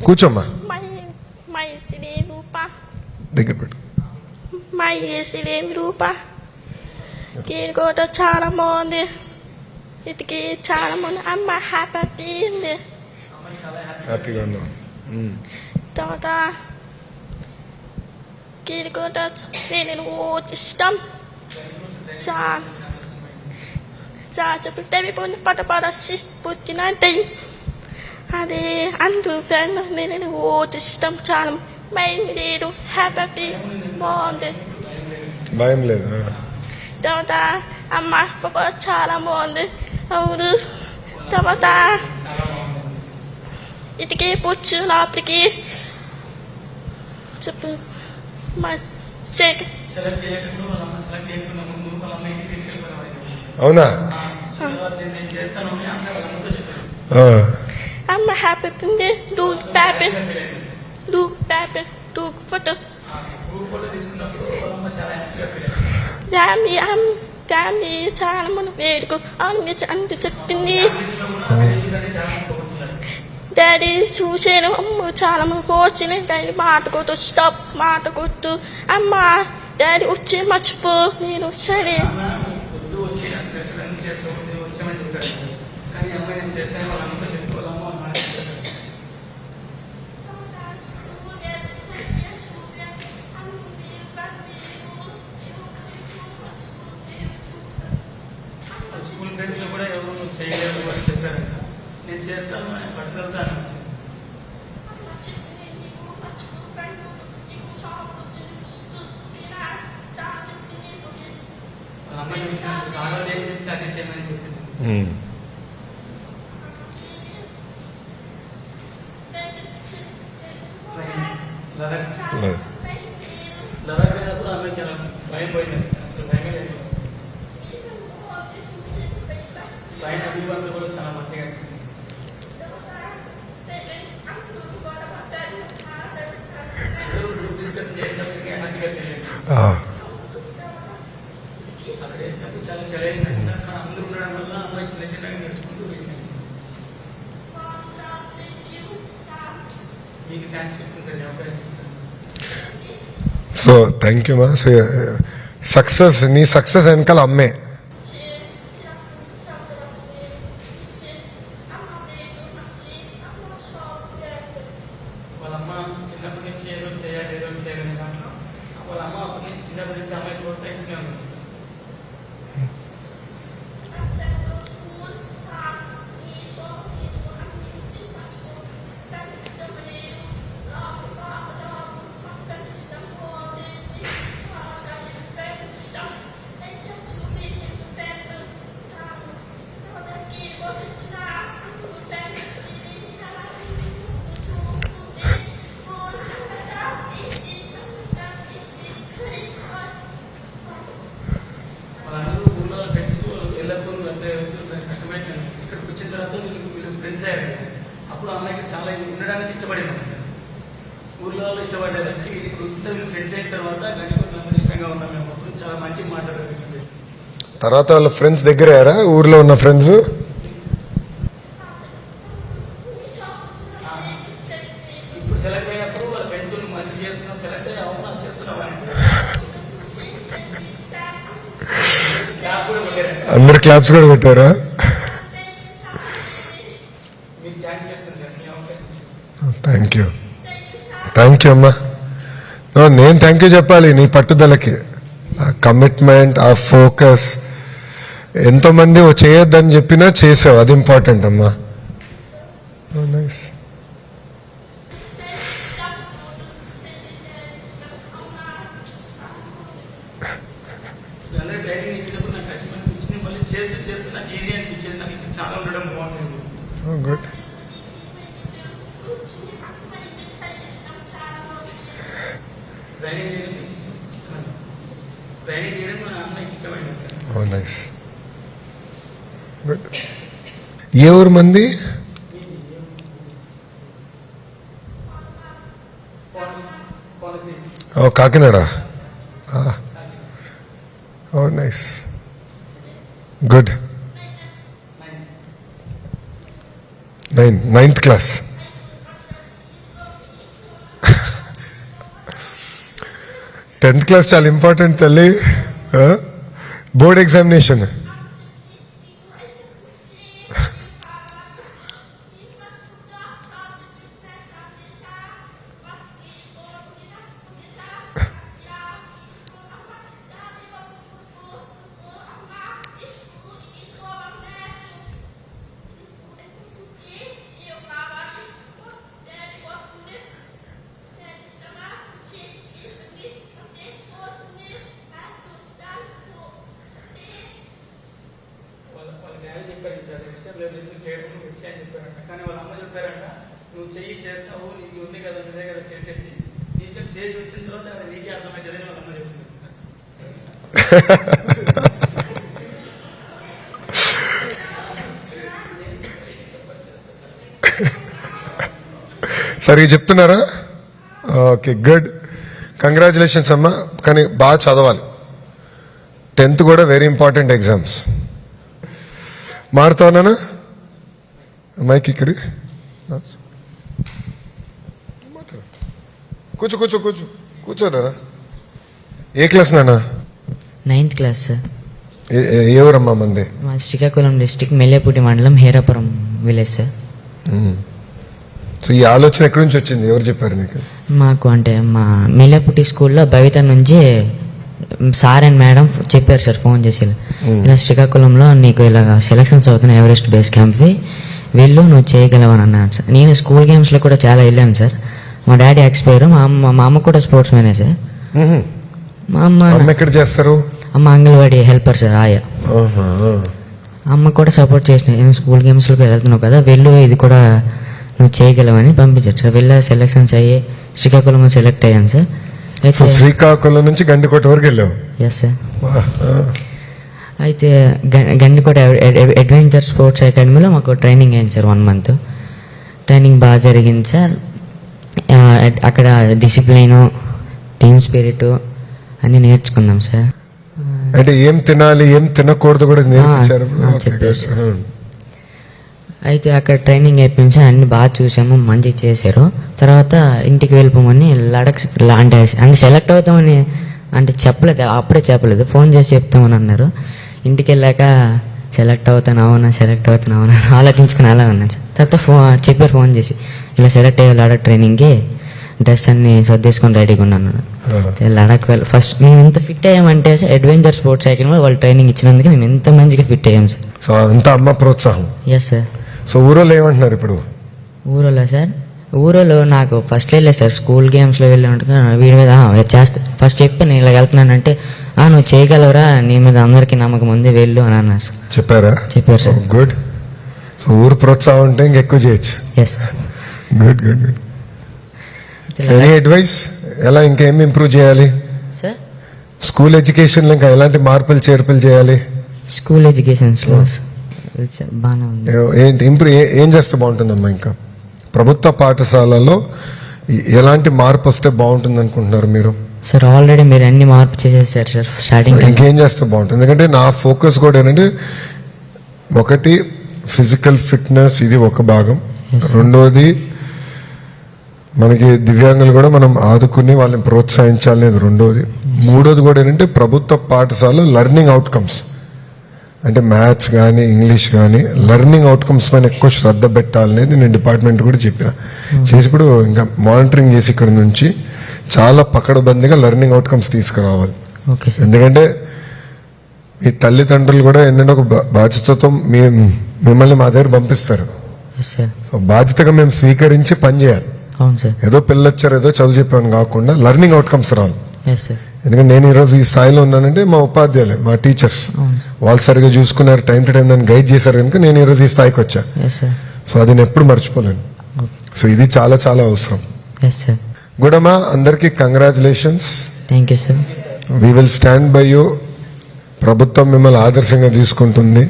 కూర్చోమ్మా, మై సిరి రూప దగ్గర పెట్టు. మై సిరి రూప కూడా చాలా బాగుంది. ఇటుకి చాలా బాగుంది. అమ్మ హ్యాపీ ఉంది. హ్యాపీగా ఉన్నాం. తర్వాత కూడా నేను ఇష్టం చెప్పి పద పుట్టిన టైం అది అందరూ ఫ్రెండ్ నేను ఇష్టం చాలా మైండ్ లేదు. హ్యాపీ బాగుంది. భయం లేదు. తర్వాత అమ్మ పాప చాలా బాగుంది. అవును. తర్వాత ఇటుకి పుచ్చు లోపలికి చెప్పు అవునా? అమ్మ హ్యాపీ ఉంది. డూ ఫోటో ఫ్యామిలీ చాలా మంది వేడుకు అంత చెప్పింది. డాడీ చూసాను. అమ్మ చాలా మంది వచ్చినాయి. డాడీ మాట కొట్టు, స్టాప్ మాట కొట్టు. అమ్మ డాడీ వచ్చి మర్చిపో. నేను సరే స్కూల్ ఫ్రెండ్స్ లో కూడా ఎవరు నువ్వు చేయలేవు అని చెప్పారు. నేను చేస్తాను అని పట్టుదలతో అనిపించింది. వాళ్ళ అమ్మాయి సాగర్ ఏం చెప్తే అదే చేయమని చెప్పింది. లదాఖ్ పోయినప్పుడు అమ్మాయి చాలా భయం పోయింది. అసలు భయమే లేదు. పైన వ్యూ అంతా కూడా చాలా మంచిగా అనిపించింది. డిస్కషన్ చేసినప్పటికీ హ్యాపీగా తెలియదు. అక్కడ వేసినప్పుడు చాలా చదివిందండి సార్. కానీ అందరూ ఉండడం వల్ల అమ్మాయి చిన్న చిన్నగా నడుచుకుంటూ వేసింది. మీకు థ్యాంక్స్ చెప్తుంది సార్ ఈ అవకాశం ఇచ్చింది. సో థ్యాంక్ యూ మా. సో సక్సెస్, నీ సక్సెస్ వెనకాల అమ్మే. వాళ్ళ అమ్మ చిన్నప్పటి నుంచి ఏదో చేయాలి దాంట్లో వాళ్ళ అమ్మ అప్పటి నుంచి చిన్నప్పటి నుంచి అమ్మాయి ప్రోత్సహిస్తూనే ఉంది సార్. వాళ్ళందరూ ఊళ్ళో ఫ్రెండ్స్ వెళ్ళకుండా అంటే కష్టమైంది. ఇక్కడికి వచ్చిన తర్వాత వీళ్ళు ఫ్రెండ్స్ అయ్యారు సార్. అప్పుడు అమ్మాయికి చాలా ఉండడానికి ఇష్టపడింది సార్. ఊళ్ళో వాళ్ళు ఇష్టపడేదంటే వీళ్ళకి వచ్చిన వీళ్ళు ఫ్రెండ్స్ అయిన తర్వాత గంటకు ఇష్టంగా ఉన్నాం. మేము అప్పుడు చాలా మంచిగా మాట్లాడారు. తర్వాత వాళ్ళ ఫ్రెండ్స్ దగ్గర అయ్యారా? ఊర్లో ఉన్న ఫ్రెండ్స్ ఇప్పుడు సెలెక్ట్ అయినప్పుడు వాళ్ళ ఫ్రెండ్స్ మంచి చేస్తున్నాం, సెలెక్ట్ అయ్యి అవునా చేస్తున్నాం అని క్లాప్ కూడా కొట్టారు. అందరు క్లాప్స్ కూడా కొట్టారా? మీకు థ్యాంక్స్ చెప్తాను సార్ మీ అవకాశం. థ్యాంక్ యూ అమ్మా. నేను థ్యాంక్ యూ చెప్పాలి నీ పట్టుదలకి, ఆ కమిట్మెంట్, ఆ ఫోకస్. ఎంతోమంది చేయొద్దని చెప్పినా చేసావు, అది ఇంపార్టెంట్ అమ్మా. నైస్. అందరూ ట్రైనింగ్ ఇచ్చినప్పుడు నాకు కష్టం అనిపించింది. మళ్ళీ చేస్తూ నాకు ఈజీ అనిపించింది. నాకు ఇక్కడ చాలా ఉండడం బాగుంటుంది. గుడ్. ట్రైనింగ్ చేయడం ఇష్టమైంది. ట్రైనింగ్ చేయడం మా అమ్మాయికి ఇష్టమైంది సార్. Oh nice. గుడ్. ఏ ఊరు మంది? Oh Kakinada. Oh nice. Good. 9th class. 10th class చాలా ఇంపార్టెంట్ తల్లి. Board examination. వాళ్ళ డాడీ చెప్పారు సార్ ఇష్టం లేదు ఎందుకు చేయడం వచ్చి అని చెప్పారంట. కానీ వాళ్ళ అమ్మ చెప్పారంట నువ్వు చెయ్యి చేస్తావు నీకు ఉంది కదా నువ్వే కదా చేసేది నీ ఇష్టం చేసి వచ్చిన తర్వాత అది నీకే అర్థమవుతుంది అని వాళ్ళ అమ్మ చెప్పింది సార్. సరిగ్గా చెప్తున్నారా? Okay, good. కంగ్రాచులేషన్స్ అమ్మా. కానీ బాగా చదవాలి. 10th కూడా వెరీ ఇంపార్టెంట్ ఎగ్జామ్స్. మారుతానా మైక్ ఇక్కడ? కూర్చో కూర్చో కూర్చో కూర్చోరా. ఏ క్లాస్ నానా? 9th class sir. ఏ ఊరమ్మా మంది? మా శ్రీకాకుళం డిస్టిక్ మెల్లేపూటి మండలం హేరాపురం విలేజ్ సార్. సో ఈ ఆలోచన ఎక్కడి నుంచి వచ్చింది? ఎవరు చెప్పారు నీకు? మాకు అంటే మా మెల్లేపూటి స్కూల్లో భవిత నుంచి సార్ అండ్ మేడం చెప్పారు సార్ ఫోన్ చేసి ఇలా శ్రీకాకుళంలో నీకు ఇలా సెలక్షన్స్ అవుతున్నాయి ఎవరెస్ట్ బేస్ క్యాంప్వి, వెళ్ళు నువ్వు చేయగలవని అన్నారు సార్. నేను స్కూల్ గేమ్స్లో కూడా చాలా వెళ్ళాను సార్. మా డాడీ ఎక్స్పైర్, మా అమ్మ కూడా స్పోర్ట్స్ మ్యానే సార్. మా అమ్మ ఎక్కడ చేస్తారు? అమ్మ అంగన్వాడీ హెల్పర్ సార్, ఆయా. అమ్మ కూడా సపోర్ట్ చేసిన స్కూల్ గేమ్స్లోకి వెళ్తున్నావు కదా వెళ్ళు, ఇది కూడా నువ్వు చేయగలవని పంపించారు సార్. వెళ్ళా సెలక్షన్స్ అయ్యి శ్రీకాకుళంలో సెలెక్ట్ అయ్యాను సార్. సో శ్రీకాకుళం నుంచి గండికోట వరకు వెళ్ళావు? Yes sir. అయితే గండికోట అడ్వెంచర్ స్పోర్ట్స్ అకాడమీలో మాకు ట్రైనింగ్ అయింది సార్. 1 month ట్రైనింగ్ బాగా జరిగింది సార్. అక్కడ డిసిప్లైను, టీమ్ స్పిరిట్ అన్నీ నేర్చుకున్నాం సార్. అంటే ఏం తినాలి ఏం తినకూడదు కూడా నేర్పించారు? చెప్పారు సార్. అయితే అక్కడ ట్రైనింగ్ అయిపోయింది సార్. అన్ని బాగా చూసాము, మంచిగా చేశారు. తర్వాత ఇంటికి వెళ్ళిపోమని లడక్ అంటే సెలెక్ట్ అవుతామని అంటే చెప్పలేదు, అప్పుడే చెప్పలేదు, ఫోన్ చేసి చెప్తామని అన్నారు. ఇంటికి వెళ్ళాక సెలెక్ట్ అవుతాను అవునా ఆలోచించుకుని అలా ఉన్నాను సార్. తర్వాత చెప్పారు ఫోన్ చేసి ఇలా సెలెక్ట్ అయ్యే లడక్ ట్రైనింగ్కి డ్రెస్ అన్ని సర్దేసుకొని రెడీగా ఉన్నాను. లడక్ ఫస్ట్ మేము ఎంత ఫిట్ అయ్యామంటే సార్ అడ్వెంచర్ స్పోర్ట్స్ అకాడమీ వాళ్ళు ట్రైనింగ్ ఇచ్చినందుకు మేము ఎంత మంచిగా ఫిట్ అయ్యాం సార్. సో అంతా అమ్మ ప్రోత్సాహం. Yes sir. సో ఊరోళ్ళు ఏమంటున్నారు ఇప్పుడు? ఊరోలో సార్, ఊరోలో నాకు ఫస్ట్ వెళ్ళలేదు సార్. స్కూల్ గేమ్స్లో వెళ్ళి ఉంటున్నా వీడి మీద చేస్తా ఫస్ట్ చెప్పి నేను ఇలా వెళ్తున్నానంటే నువ్వు చేయగలవరా, నీ మీద అందరికీ నమ్మకం ఉంది, వెళ్ళు అని అన్నారు సార్. చెప్పారా? చెప్పారు సార్. గుడ్. సో ఊరు ప్రోత్సాహం ఉంటే ఇంకెక్కువ చేయొచ్చు. Yes. Good good good. Any advice? ఎలా ఇంకేం ఇంప్రూవ్ చేయాలి సార్? స్కూల్ ఎడ్యుకేషన్లో ఇంకా ఎలాంటి మార్పులు చేర్పులు చేయాలి? స్కూల్ ఎడ్యుకేషన్స్లో బాగానే ఉంది. ఏంటి ఇంప్రూవ్ ఏం చేస్తే బాగుంటుందమ్మా? ఇంకా ప్రభుత్వ పాఠశాలలో ఎలాంటి మార్పు వస్తే బాగుంటుంది అనుకుంటున్నారు మీరు? సార్ ఆల్రెడీ మీరు అన్ని మార్పు చేసేసారు సార్ స్టార్టింగ్. ఇంకేం చేస్తే బాగుంటుంది? ఎందుకంటే నా ఫోకస్ కూడా ఏంటంటే ఒకటి ఫిజికల్ ఫిట్నెస్, ఇది ఒక భాగం. రెండోది మనకి దివ్యాంగులు కూడా మనం ఆదుకుని వాళ్ళని ప్రోత్సహించాలనేది రెండోది. మూడోది కూడా ఏంటంటే ప్రభుత్వ పాఠశాల లెర్నింగ్ అవుట్కమ్స్ అంటే మ్యాథ్స్ కానీ ఇంగ్లీష్ కానీ లెర్నింగ్ అవుట్కమ్స్ పైన ఎక్కువ శ్రద్ధ పెట్టాలనేది నేను డిపార్ట్మెంట్ కూడా చెప్పిన. చేసి ఇప్పుడు ఇంకా మానిటరింగ్ చేసి ఇక్కడ నుంచి చాలా పకడ్బందీగా లెర్నింగ్ అవుట్కమ్స్ తీసుకురావాలి. ఎందుకంటే మీ తల్లిదండ్రులు కూడా ఏంటంటే ఒక బాధ్యతతో మిమ్మల్ని మా దగ్గర పంపిస్తారు. సో బాధ్యతగా మేము స్వీకరించి పనిచేయాలి. ఏదో పిల్లలు వచ్చారు ఏదో చదువు చెప్పాను కాకుండా లెర్నింగ్ అవుట్కమ్స్ రావాలి. ఎందుకంటే నేను ఈరోజు ఈ స్థాయిలో ఉన్నానంటే మా ఉపాధ్యాయులే, మా టీచర్స్ వాళ్ళు సరిగా చూసుకున్నారు, టైం టు టైం నన్ను గైడ్ చేశారు కనుక నేను ఈరోజు ఈ స్థాయికి వచ్చా. సో అది నేను ఎప్పుడు మర్చిపోలేను. సో ఇది చాలా చాలా అవసరం. గుడమ్మా, అందరికీ congratulations. Thank you sir. We will stand by you. ప్రభుత్వం మిమ్మల్ని ఆదర్శంగా తీసుకుంటుంది.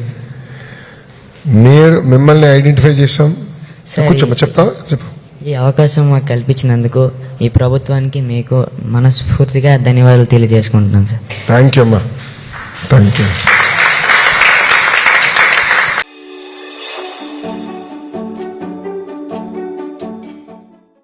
మిమ్మల్ని ఐడెంటిఫై చేస్తాం. కూర్చోమ్మా, చెప్తావా? చెప్పు. ఈ అవకాశం మాకు కల్పించినందుకు ఈ ప్రభుత్వానికి మీకు మనస్ఫూర్తిగా ధన్యవాదాలు తెలియజేసుకుంటున్నాను సార్. థ్యాంక్ యూ అమ్మా. Thank you.